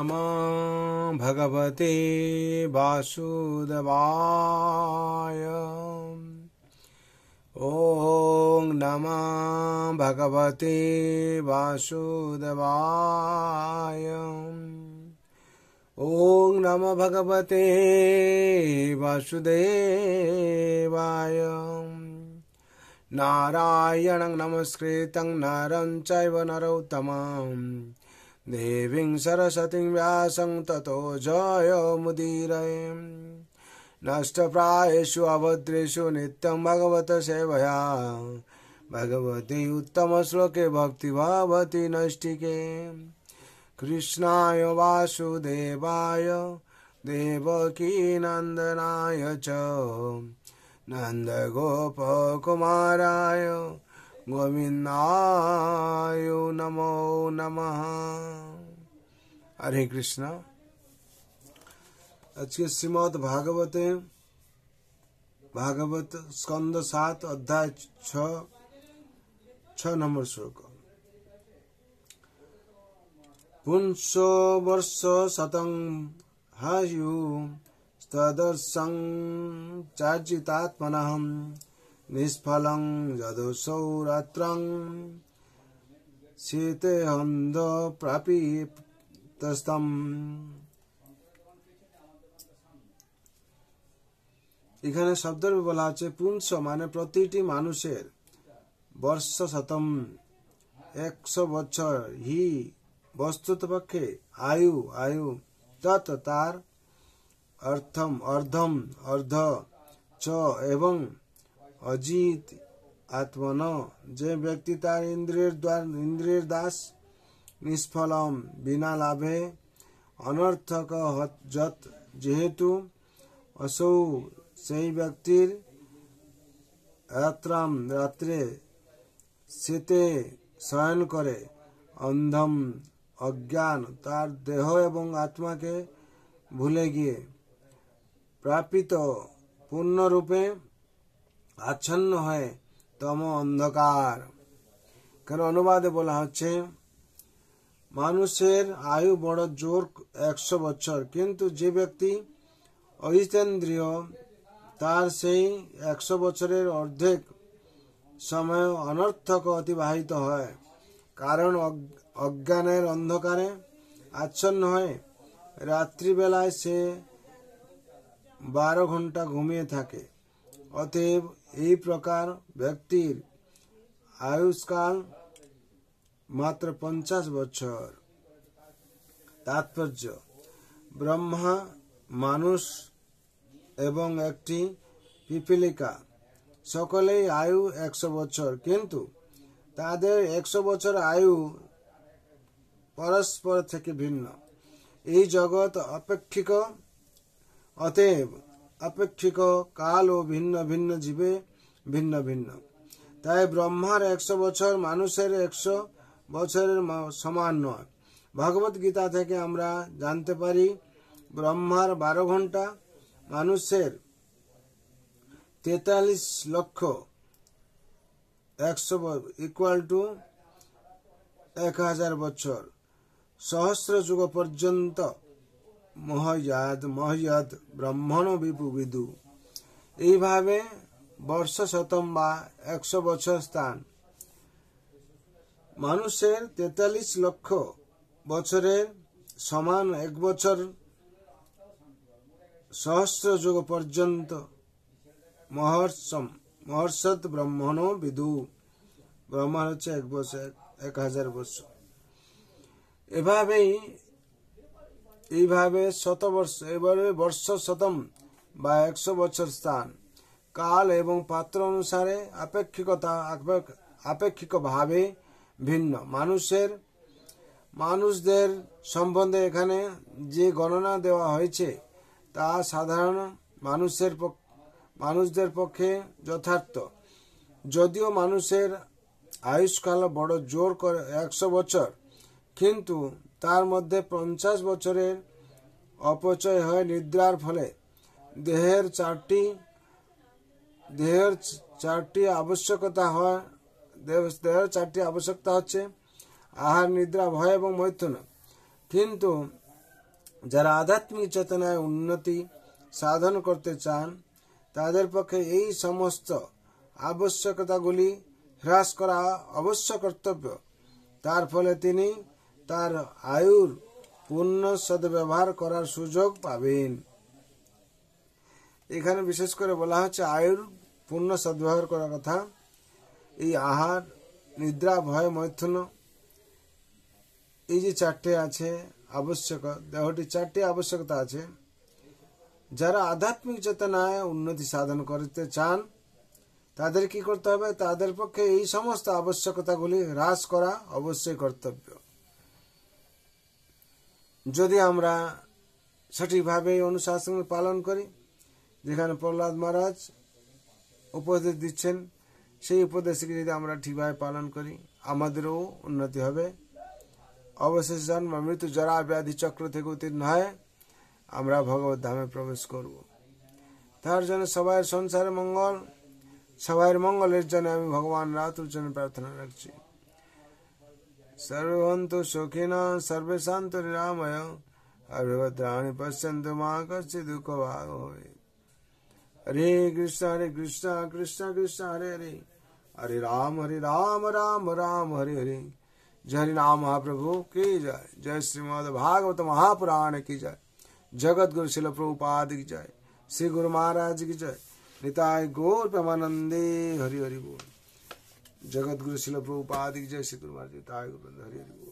नमः भगवते वासुदेवाय। ॐ नमः भगवते वासुदेवाय। ॐ नमः भगवते वासुदेवाय। नारायणं नमस्कृतं नरं चैव नरोत्तमं देवीं सरस्वतीं व्यासं ततो जयमुदीरये। नष्टप्रायेषु अभद्रेषु नित्यं भगवत सेवया भगवती उत्तमश्लोके भक्तिर्भवति नैष्ठिके। कृष्णाय वासुदेवाय देवकीनन्दनाय च नन्दगोपकुमाराय गोविन्दाय नमो नमः। हरे कृष्णा। आज के श्रीमद् भागवत स्कंद 7 अध्याय 6 नंबर श्लोक। पुंसो वर्ष शतं हायु तदर्शं चार्जितात्मनः निष्फलं यदोऽसौ रात्रं शीतेऽहं प्रापितस्तम्। এখানে শব্দের বলা আছে পুংস মানে প্রতিটি মানুষের, বর্ষ শতম 100 বছর, হি বস্তুতপক্ষে, আয়ু আয়ু, তৎ তার, অর্থম অর্ধম অর্ধ, চ এবং, অজিত আত্মন যে ব্যক্তি তার ইন্দ্রিয়ের দাস, নিষ্ফলম বিনা লাভে, অনর্থক যত যেহেতু, অসৌ সেই ব্যক্তির, রাত্রে শীতে শয়ন করে, অন্ধম অজ্ঞান তার দেহ এবং আত্মাকে ভুলে গিয়ে, প্রাপিত পূর্ণরূপে আচ্ছন্ন হয় তম অন্ধকার। কেন অনুবাদে বলা হচ্ছে মানুষের আয়ু বড় জোর 100 বছর, কিন্তু যে ব্যক্তি অজিতেন্দ্রিয় তার সেই 100 বছরের অর্ধেক সময় অনর্থক অতিবাহিত হয়, কারণ অজ্ঞানের অন্ধকারে আচ্ছন্ন হয়। রাত্রিবেলায় সে 12 ঘন্টা ঘুমিয়ে থাকে। অতএব এই প্রকার ব্যক্তির আয়ুষ্কাল মাত্র 50 বছর। তাৎপর্য: ব্রহ্মা, মানুষ এবং একটি পিপীলিকা সকলেই আয়ু 100 বছর, কিন্তু তাদের 100 বছর আয়ু পরস্পর থেকে ভিন্ন। এই জগৎ আপেক্ষিক, অতএব আপেক্ষিক কাল ও ভিন্ন ভিন্ন জীবে ভিন্ন ভিন্ন। তাই ব্রহ্মার 100 বছর মানুষের 100 বছরের সমান নয়। ভগবত গীতা থেকে আমরা জানতে পারি ব্রহ্মার 12 ঘন্টা মানুষের 43 লক্ষ 100 ইকুয়াল টু 1000 বছর, সহস্র যুগ পর্যন্ত মহ্যদ ব্রহ্মণ বিদু। এইভাবে বর্ষ শতম বা 100 বছর স্থান মানুষের 43 লক্ষ বছরের সমান। 1 বছর সহস্র যুগ পর্যন্ত মহর্ষদ ব্রহ্মণ বিদু। ব্রহ্মার হচ্ছে 1 বছর 1000 বছর। এইভাবে বর্ষ শতম বা 100 বছর স্থান, কাল এবং পাত্র অনুসারে আপেক্ষিক ভাবে ভিন্ন। মানুষদের সম্বন্ধে এখানে যে গণনা দেওয়া হয়েছে তা সাধারণ মানুষদের পক্ষে যথার্থ। যদিও মানুষের আয়ুষ্কাল বড় জোর করে 100 বছর, কিন্তু তার মধ্যে 50 বছরের অপচয় হয় নিদ্রার ফলে। দেহের চারটি আবশ্যকতা হচ্ছে আহার, নিদ্রা, ভয় এবং মৈথুন। কিন্তু যারা আধ্যাত্মিক চেতনায় উন্নতি সাধন করতে চান তাদের পক্ষে এই সমস্ত আবশ্যকতাগুলি হ্রাস করা অবশ্য কর্তব্য। তার ফলে তিনি তার আয়ুর পূর্ণ সদ্ব্যবহার করার সুযোগ পাবেন। এখানে বিশেষ করে বলা হচ্ছে আয়ুর পূর্ণ সদ্ব্যবহার করার কথা। এই আহার, নিদ্রা, ভয়, মৈথুন, এই যে চারটে আছে আবশ্যক, দেহটি চারটি আবশ্যকতা আছে। যারা আধ্যাত্মিক চেতনায় উন্নতি সাধন করতে চান তাদের কি করতে হবে? তাদের পক্ষে এই সমস্ত আবশ্যকতাগুলি হ্রাস করা অবশ্যই কর্তব্য। যদি আমরা সঠিকভাবে অনুশাসন পালন করি, যেখানে প্রহ্লাদ মহারাজ উপদেশ দিচ্ছেন, সেই উপদেশকে যদি আমরা ঠিকভাবে পালন করি আমাদেরও উন্নতি হবে। অবশেষ জন্ম মৃত্যু জরা ব্যাধি চক্র থেকে উত্তীর্ণ হয় আমরা ভগবত ধামে প্রবেশ করব। তার জন্য সবাই সংসারে মঙ্গল, সবার মঙ্গলের জন্য আমি ভগবান রাতুর জন্য প্রার্থনা রাখছি। সর্বন্তু সুখিনা সর্বে শান্ত নিরাময় অভিভদ্রাণি পশ্যন্তু মা কশ্চিৎ দুঃখ ভাগ হয়। হরে কৃষ্ণ কৃষ্ণ কৃষ্ণ হরে হরে, हरे राम राम राम हरे हरे। जय हरि नाम महाप्रभु की जय। जय श्रीमद् भागवत महापुराण की जय। जगत गुरु शिल प्रभुपाद की जय। श्री गुरु महाराज की जय। निताय गौर प्रेमानंदे हरि हरि बोल। जगत गुरु शिल प्रभुपाद की जय। श्री गुरु महाराज निताय गौर हरि हरि बोल।